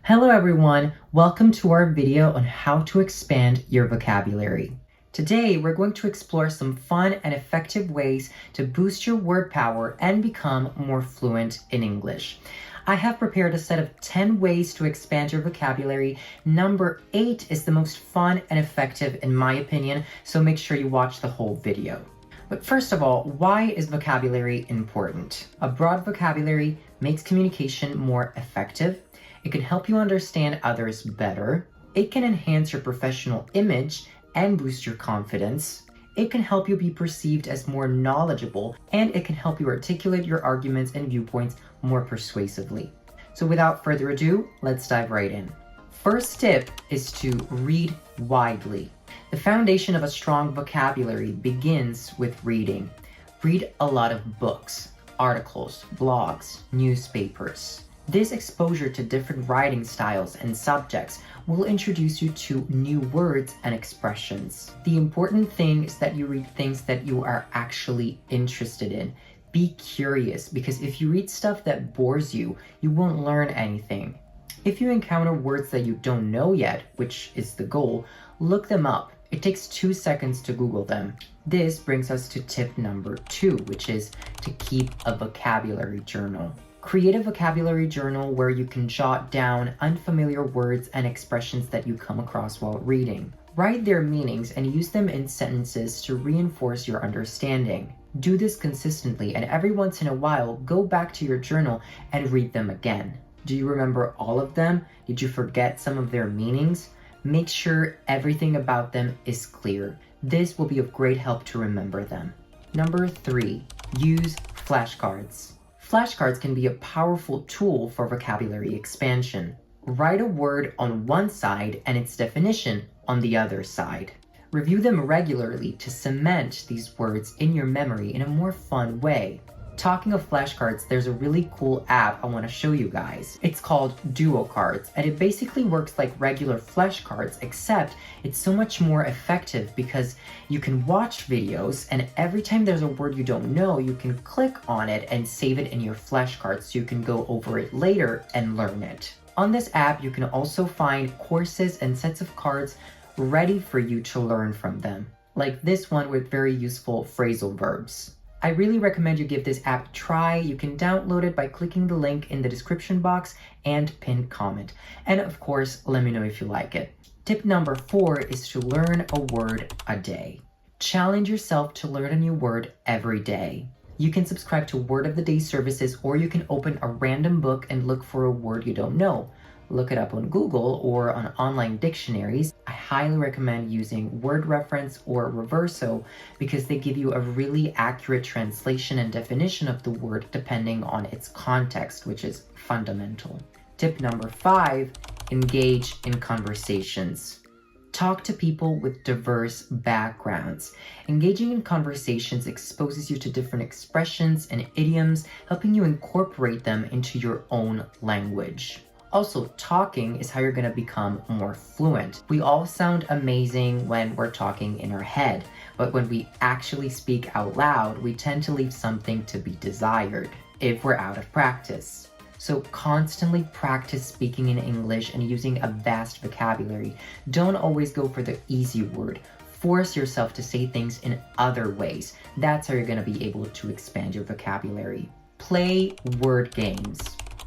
Hello everyone, welcome to our video on how to expand your vocabulary. Today we're going to explore some fun and effective ways to boost your word power and become more fluent in English. I have prepared a set of 10 ways to expand your vocabulary. Number 8 is the most fun and effective in my opinion, so make sure you watch the whole video. But first of all, why is vocabulary important? A broad vocabulary makes communication more effective. It can help you understand others better. It can enhance your professional image and boost your confidence. It can help you be perceived as more knowledgeable, and it can help you articulate your arguments and viewpoints more persuasively. So without further ado, let's dive right in. First tip is to read widely. The foundation of a strong vocabulary begins with reading. Read a lot of books, articles, blogs, newspapers. This exposure to different writing styles and subjects will introduce you to new words and expressions. The important thing is that you read things that you are actually interested in. Be curious, because if you read stuff that bores you, you won't learn anything. If you encounter words that you don't know yet, which is the goal, look them up. It takes 2 seconds to Google them. This brings us to tip number 2, which is to keep a vocabulary journal. Create a vocabulary journal where you can jot down unfamiliar words and expressions that you come across while reading. Write their meanings and use them in sentences to reinforce your understanding. Do this consistently, and every once in a while, go back to your journal and read them again. Do you remember all of them? Did you forget some of their meanings? Make sure everything about them is clear. This will be of great help to remember them. Number 3, use flashcards. Flashcards can be a powerful tool for vocabulary expansion. Write a word on one side and its definition on the other side. Review them regularly to cement these words in your memory in a more fun way. Talking of flashcards, there's a really cool app I want to show you guys. It's called Duo Cards, and it basically works like regular flashcards, except it's so much more effective because you can watch videos, and every time there's a word you don't know, you can click on it and save it in your flashcards so you can go over it later and learn it. On this app, you can also find courses and sets of cards ready for you to learn from them, like this one with very useful phrasal verbs. I really recommend you give this app a try. You can download it by clicking the link in the description box and pinned comment. And of course, let me know if you like it. Tip number 4 is to learn a word a day. Challenge yourself to learn a new word every day. You can subscribe to Word of the Day services, or you can open a random book and look for a word you don't know. Look it up on Google or on online dictionaries. I highly recommend using Word Reference or Reverso because they give you a really accurate translation and definition of the word depending on its context, which is fundamental. Tip number 5, engage in conversations. Talk to people with diverse backgrounds. Engaging in conversations exposes you to different expressions and idioms, helping you incorporate them into your own language. Also, talking is how you're going to become more fluent. We all sound amazing when we're talking in our head, but when we actually speak out loud, we tend to leave something to be desired if we're out of practice. So constantly practice speaking in English and using a vast vocabulary. Don't always go for the easy word. Force yourself to say things in other ways. That's how you're going to be able to expand your vocabulary. Play word games.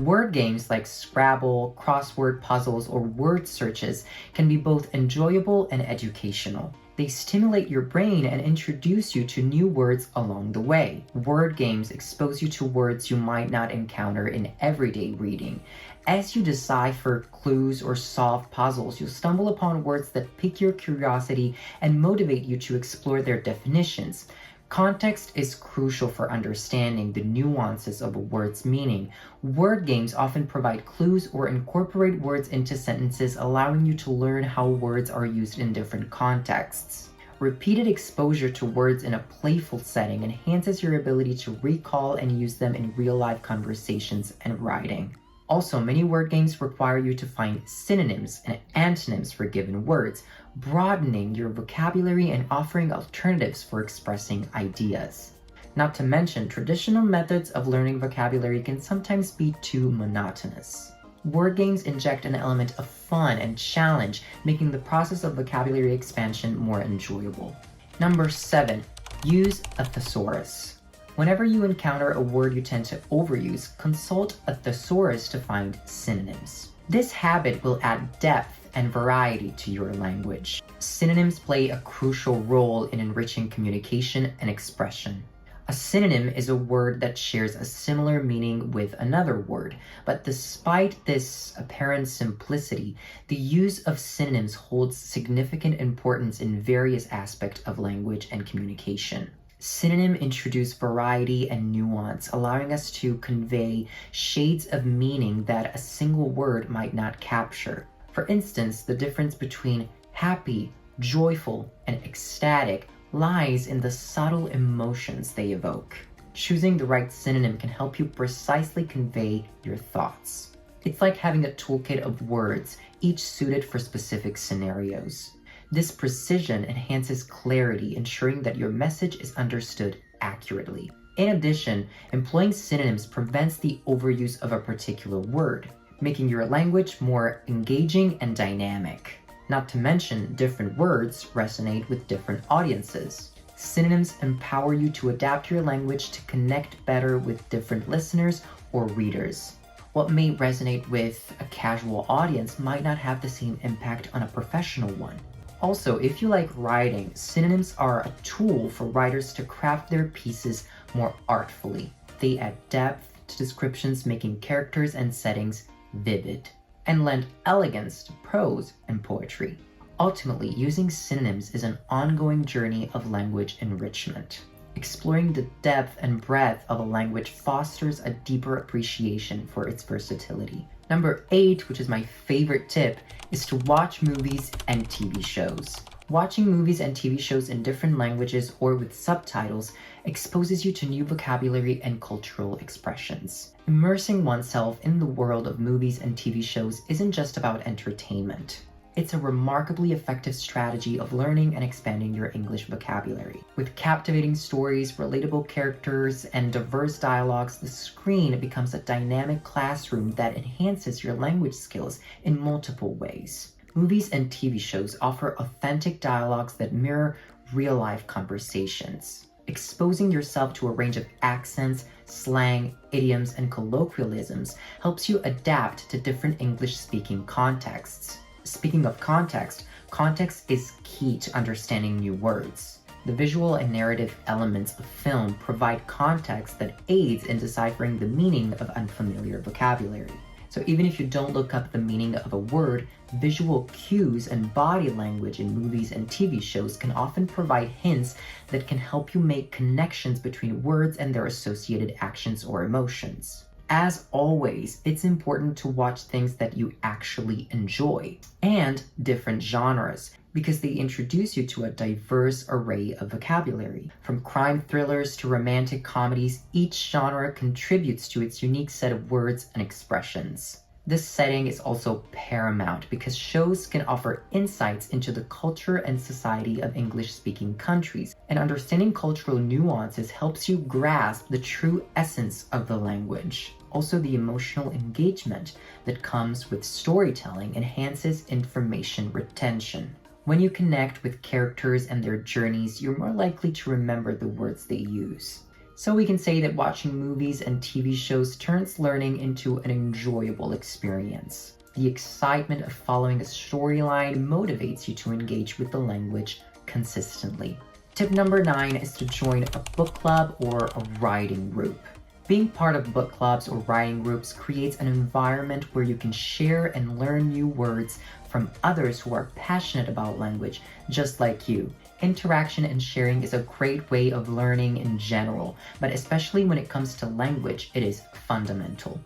Word games like Scrabble, crossword puzzles, or word searches can be both enjoyable and educational. They stimulate your brain and introduce you to new words along the way. Word games expose you to words you might not encounter in everyday reading. As you decipher clues or solve puzzles, you'll stumble upon words that pique your curiosity and motivate you to explore their definitions. Context is crucial for understanding the nuances of a word's meaning. Word games often provide clues or incorporate words into sentences, allowing you to learn how words are used in different contexts. Repeated exposure to words in a playful setting enhances your ability to recall and use them in real-life conversations and writing. Also, many word games require you to find synonyms and antonyms for given words, broadening your vocabulary and offering alternatives for expressing ideas. Not to mention, traditional methods of learning vocabulary can sometimes be too monotonous. Word games inject an element of fun and challenge, making the process of vocabulary expansion more enjoyable. Number 7, use a thesaurus. Whenever you encounter a word you tend to overuse, consult a thesaurus to find synonyms. This habit will add depth and variety to your language. Synonyms play a crucial role in enriching communication and expression. A synonym is a word that shares a similar meaning with another word, but despite this apparent simplicity, the use of synonyms holds significant importance in various aspects of language and communication. Synonym introduce variety and nuance, allowing us to convey shades of meaning that a single word might not capture. For instance, the difference between happy, joyful, and ecstatic lies in the subtle emotions they evoke. Choosing the right synonym can help you precisely convey your thoughts. It's like having a toolkit of words, each suited for specific scenarios. This precision enhances clarity, ensuring that your message is understood accurately. In addition, employing synonyms prevents the overuse of a particular word, making your language more engaging and dynamic. Not to mention, different words resonate with different audiences. Synonyms empower you to adapt your language to connect better with different listeners or readers. What may resonate with a casual audience might not have the same impact on a professional one. Also, if you like writing, synonyms are a tool for writers to craft their pieces more artfully. They add depth to descriptions, making characters and settings vivid, and lend elegance to prose and poetry. Ultimately, using synonyms is an ongoing journey of language enrichment. Exploring the depth and breadth of a language fosters a deeper appreciation for its versatility. Number 8, which is my favorite tip, is to watch movies and TV shows. Watching movies and TV shows in different languages or with subtitles exposes you to new vocabulary and cultural expressions. Immersing oneself in the world of movies and TV shows isn't just about entertainment. It's a remarkably effective strategy of learning and expanding your English vocabulary. With captivating stories, relatable characters, and diverse dialogues, the screen becomes a dynamic classroom that enhances your language skills in multiple ways. Movies and TV shows offer authentic dialogues that mirror real-life conversations. Exposing yourself to a range of accents, slang, idioms, and colloquialisms helps you adapt to different English-speaking contexts. Speaking of context, context is key to understanding new words. The visual and narrative elements of film provide context that aids in deciphering the meaning of unfamiliar vocabulary. So even if you don't look up the meaning of a word, visual cues and body language in movies and TV shows can often provide hints that can help you make connections between words and their associated actions or emotions. As always, it's important to watch things that you actually enjoy and different genres because they introduce you to a diverse array of vocabulary. From crime thrillers to romantic comedies, each genre contributes to its unique set of words and expressions. This setting is also paramount because shows can offer insights into the culture and society of English-speaking countries, and understanding cultural nuances helps you grasp the true essence of the language. Also, the emotional engagement that comes with storytelling enhances information retention. When you connect with characters and their journeys, you're more likely to remember the words they use. So we can say that watching movies and TV shows turns learning into an enjoyable experience. The excitement of following a storyline motivates you to engage with the language consistently. Tip number 9 is to join a book club or a writing group. Being part of book clubs or writing groups creates an environment where you can share and learn new words from others who are passionate about language, just like you. Interaction and sharing is a great way of learning in general, but especially when it comes to language, it is fundamental.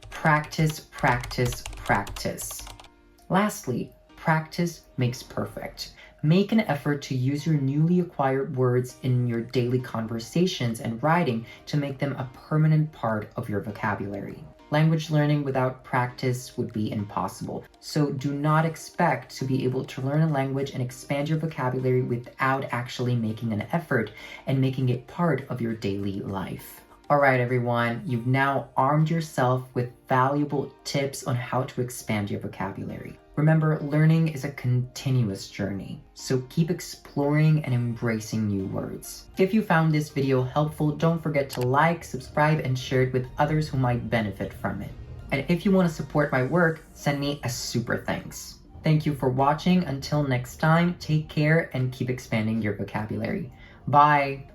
Practice, practice, practice. Lastly, practice makes perfect. Make an effort to use your newly acquired words in your daily conversations and writing to make them a permanent part of your vocabulary. Language learning without practice would be impossible, so do not expect to be able to learn a language and expand your vocabulary without actually making an effort and making it part of your daily life. Alright everyone, you've now armed yourself with valuable tips on how to expand your vocabulary. Remember, learning is a continuous journey, so keep exploring and embracing new words. If you found this video helpful, don't forget to like, subscribe, and share it with others who might benefit from it. And if you want to support my work, send me a super thanks. Thank you for watching. Until next time, take care and keep expanding your vocabulary. Bye!